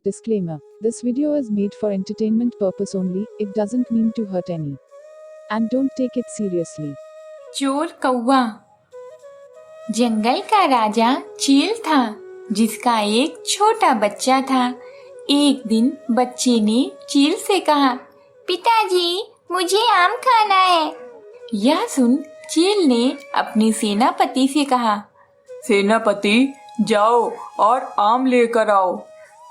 Disclaimer. This video is made for entertainment purpose only. It doesn't mean to hurt any. And don't take it seriously. चोर कौवा। जंगल का राजा चील था, जिसका एक छोटा बच्चा था। एक दिन बच्चे ने चील से कहा, पिताजी मुझे आम खाना है। यह सुन चील ने अपने सेनापति से कहा, सेनापति जाओ और आम लेकर आओ।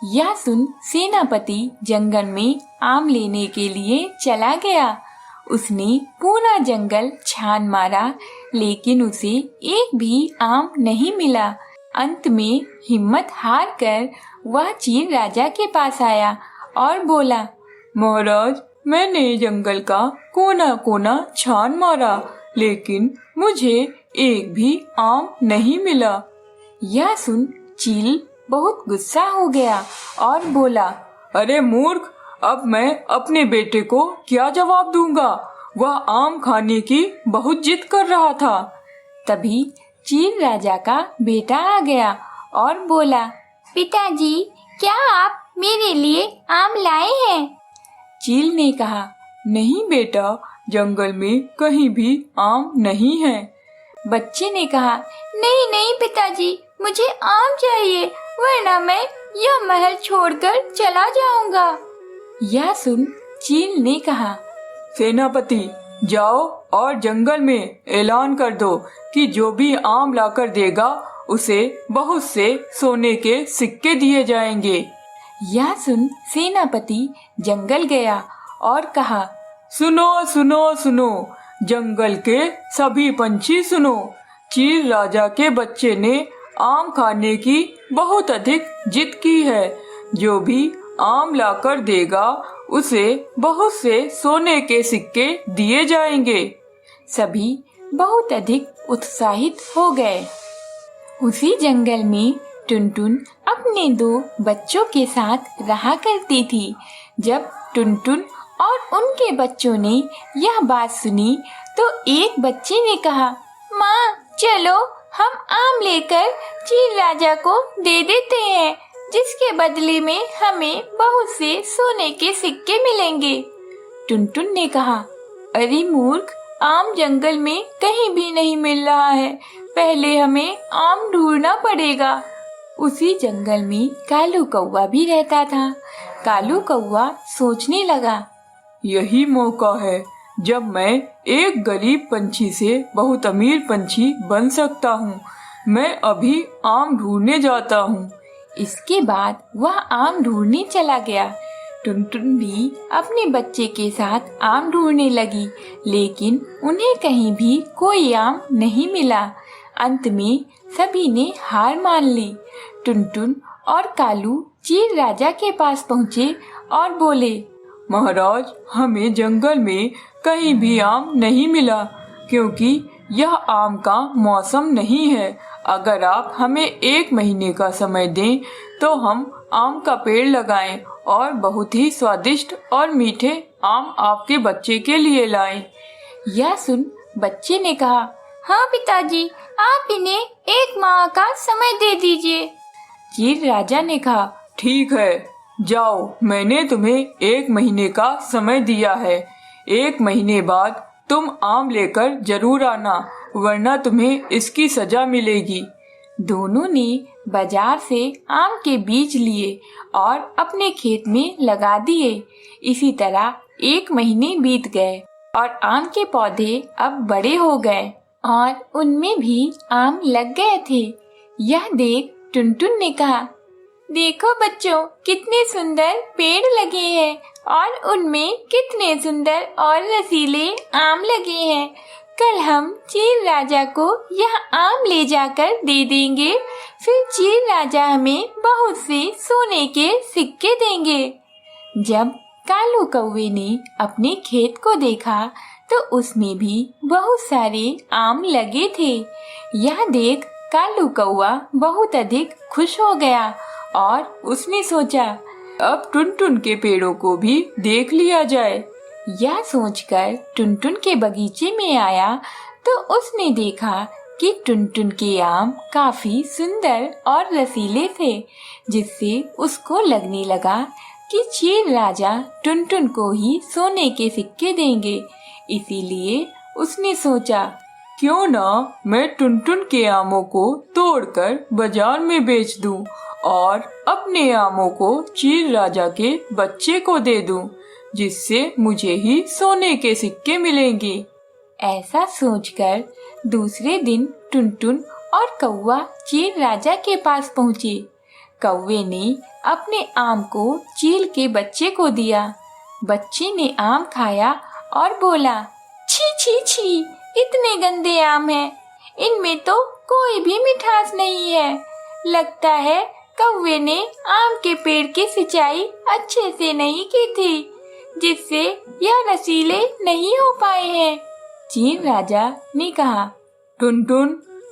यह सुन सेनापति जंगल में आम लेने के लिए चला गया। उसने पूरा जंगल छान मारा, लेकिन उसे एक भी आम नहीं मिला। अंत में हिम्मत हार कर वह चील राजा के पास आया और बोला, महाराज, मैंने जंगल का कोना कोना छान मारा, लेकिन मुझे एक भी आम नहीं मिला। यह सुन चील बहुत गुस्सा हो गया और बोला, अरे मूर्ख, अब मैं अपने बेटे को क्या जवाब दूंगा? वह आम खाने की बहुत जिद कर रहा था। तभी चील राजा का बेटा आ गया और बोला, पिताजी क्या आप मेरे लिए आम लाए हैं? चील ने कहा, नहीं बेटा, जंगल में कहीं भी आम नहीं है। बच्चे ने कहा, नहीं नहीं पिताजी, मुझे आम चाहिए, वरना मैं यह महल छोड़कर चला जाऊंगा। यह सुन चील ने कहा, सेनापति जाओ और जंगल में ऐलान कर दो कि जो भी आम लाकर देगा उसे बहुत से सोने के सिक्के दिए जाएंगे। यह सुन सेनापति जंगल गया और कहा, सुनो सुनो सुनो, जंगल के सभी पंछी सुनो, चील राजा के बच्चे ने आम खाने की बहुत अधिक जिद की है। जो भी आम लाकर देगा उसे बहुत से सोने के सिक्के दिए जाएंगे। सभी बहुत अधिक उत्साहित हो गए। उसी जंगल में टुनटुन अपने दो बच्चों के साथ रहा करती थी। जब टुनटुन और उनके बच्चों ने यह बात सुनी तो एक बच्चे ने कहा, माँ चलो हम आम लेकर चील राजा को दे देते हैं, जिसके बदले में हमें बहुत से सोने के सिक्के मिलेंगे। टुनटुन ने कहा, अरे मूर्ख, आम जंगल में कहीं भी नहीं मिल रहा है, पहले हमें आम ढूंढना पड़ेगा। उसी जंगल में कालू कौवा भी रहता था। कालू कौवा सोचने लगा, यही मौका है जब मैं एक गरीब पंछी से बहुत अमीर पंछी बन सकता हूँ। मैं अभी आम ढूंढने जाता हूँ। इसके बाद वह आम ढूंढने चला गया। टुनटुन भी अपने बच्चे के साथ आम ढूंढने लगी, लेकिन उन्हें कहीं भी कोई आम नहीं मिला। अंत में सभी ने हार मान ली। टुनटुन और कालू चील राजा के पास पहुँचे और बोले, महाराज, हमें जंगल में कहीं भी आम नहीं मिला, क्योंकि यह आम का मौसम नहीं है। अगर आप हमें 1 महीने का समय दें तो हम आम का पेड़ लगाएं और बहुत ही स्वादिष्ट और मीठे आम आपके बच्चे के लिए लाएं। यह सुन बच्चे ने कहा, हाँ पिताजी, आप इन्हें 1 माह का समय दे दीजिए। चील राजा ने कहा, ठीक है, जाओ, मैंने तुम्हें 1 महीने का समय दिया है। 1 महीने बाद तुम आम लेकर जरूर आना, वरना तुम्हें इसकी सजा मिलेगी। दोनों ने बाजार से आम के बीज लिए और अपने खेत में लगा दिए। इसी तरह 1 महीने बीत गए और आम के पौधे अब बड़े हो गए और उनमें भी आम लग गए थे। यह देख टुनटुन ने कहा, देखो बच्चों, कितने सुंदर पेड़ लगे हैं और उनमें कितने सुंदर और रसीले आम लगे हैं। कल हम चील राजा को यह आम ले जाकर दे देंगे, फिर चील राजा हमें बहुत से सोने के सिक्के देंगे। जब कालू कौवे ने अपने खेत को देखा तो उसमें भी बहुत सारे आम लगे थे। यह देख कालू कौवा बहुत अधिक खुश हो गया और उसने सोचा, अब टुनटुन के पेड़ों को भी देख लिया जाए। यह सोचकर टुनटुन के बगीचे में आया तो उसने देखा कि टुनटुन के आम काफी सुंदर और रसीले थे, जिससे उसको लगने लगा कि चील राजा टुनटुन को ही सोने के सिक्के देंगे। इसीलिए उसने सोचा, क्यों ना मैं टुनटुन के आमों को तोड़कर बाजार में बेच दूं और अपने आमों को चील राजा के बच्चे को दे दूं, जिससे मुझे ही सोने के सिक्के मिलेंगे। ऐसा सोचकर दूसरे दिन टुनटुन और कौवा चील राजा के पास पहुँचे। कौवे ने अपने आम को चील के बच्चे को दिया। बच्चे ने आम खाया और बोला, छी छी छी, इतने गंदे आम हैं, इनमें तो कोई भी मिठास नहीं है। लगता है कौवे ने आम के पेड़ की सिंचाई अच्छे से नहीं की थी, जिससे यह रसीले नहीं हो पाए हैं। चील राजा ने कहा, टुनटुन,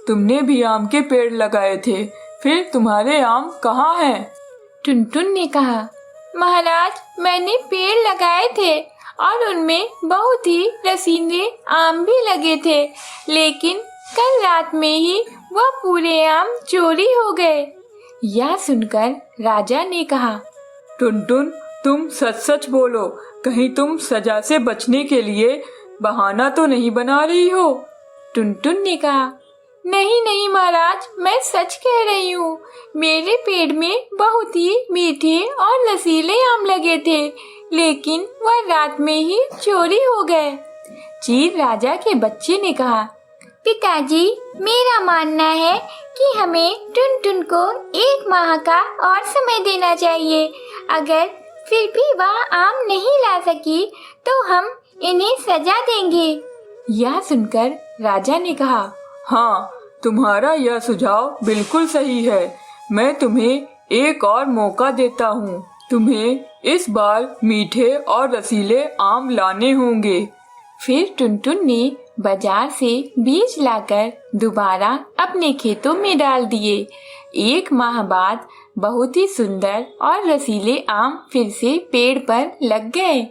तुमने भी आम के पेड़ लगाए थे, फिर तुम्हारे आम कहाँ हैं? टुनटुन ने कहा, महाराज, मैंने पेड़ लगाए थे और उनमें बहुत ही रसीले आम भी लगे थे, लेकिन कल रात में ही वह पूरे आम चोरी हो गए। यह सुनकर राजा ने कहा, टुनटुन, तुम सच सच बोलो, कहीं तुम सजा से बचने के लिए बहाना तो नहीं बना रही हो? टुनटुन ने कहा, नहीं नहीं महाराज, मैं सच कह रही हूँ। मेरे पेड़ में बहुत ही मीठे और रसीले आम लगे थे, लेकिन वह रात में ही चोरी हो गए। चील राजा के बच्चे ने कहा, पिताजी, मेरा मानना है कि हमें टुनटुन को 1 माह का और समय देना चाहिए। अगर फिर भी वह आम नहीं ला सकी तो हम इन्हें सजा देंगे। यह सुनकर राजा ने कहा, हाँ, तुम्हारा यह सुझाव बिल्कुल सही है। मैं तुम्हें एक और मौका देता हूँ। तुम्हें इस बार मीठे और रसीले आम लाने होंगे। फिर टुनटुन ने बाजार से बीज लाकर दोबारा अपने खेतों में डाल दिए। 1 माह बाद बहुत ही सुंदर और रसीले आम फिर से पेड़ पर लग गए।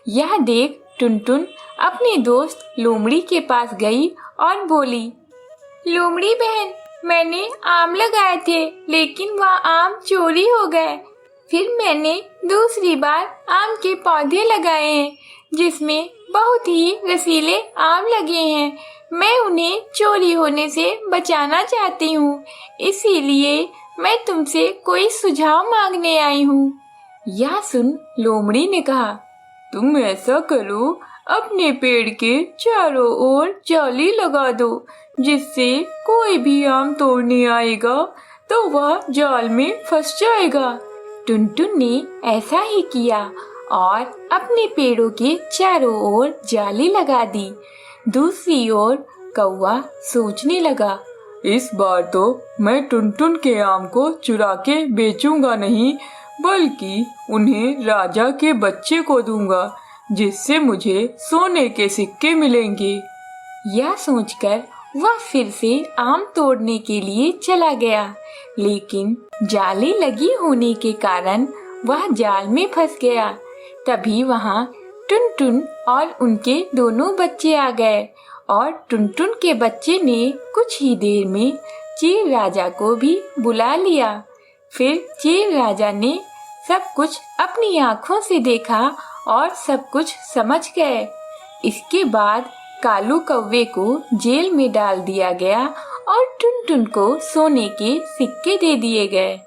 यह देख टुनटुन अपने दोस्त लोमड़ी के पास गई और बोली, लोमड़ी बहन, मैंने आम लगाए थे, लेकिन वह आम चोरी हो गए। फिर मैंने दूसरी बार आम के पौधे लगाए हैं, जिसमें बहुत ही रसीले आम लगे हैं। मैं उन्हें चोरी होने से बचाना चाहती हूँ, इसीलिए मैं तुमसे कोई सुझाव मांगने आई हूँ। यह सुन लोमड़ी ने कहा, तुम ऐसा करो, अपने पेड़ के चारों ओर जाली लगा दो, जिससे कोई भी आम तोड़ने आएगा तो वह जाल में फंस जाएगा। टुनटुन ने ऐसा ही किया और अपने पेड़ों के चारों ओर जाली लगा दी। दूसरी ओर कौवा सोचने लगा, इस बार तो मैं टुनटुन के आम को चुरा के बेचूंगा नहीं, बल्कि उन्हें राजा के बच्चे को दूंगा, जिससे मुझे सोने के सिक्के मिलेंगे। यह सोचकर वह फिर से आम तोड़ने के लिए चला गया, लेकिन जाली लगी होने के कारण वह जाल में फंस गया। तभी वहाँ टुनटुन और उनके दोनों बच्चे आ गए और टुनटुन के बच्चे ने कुछ ही देर में चील राजा को भी बुला लिया। फिर चील राजा ने सब कुछ अपनी आँखों से देखा और सब कुछ समझ गए। इसके बाद कालू कौवे को जेल में डाल दिया गया और टुनटुन को सोने के सिक्के दे दिए गए।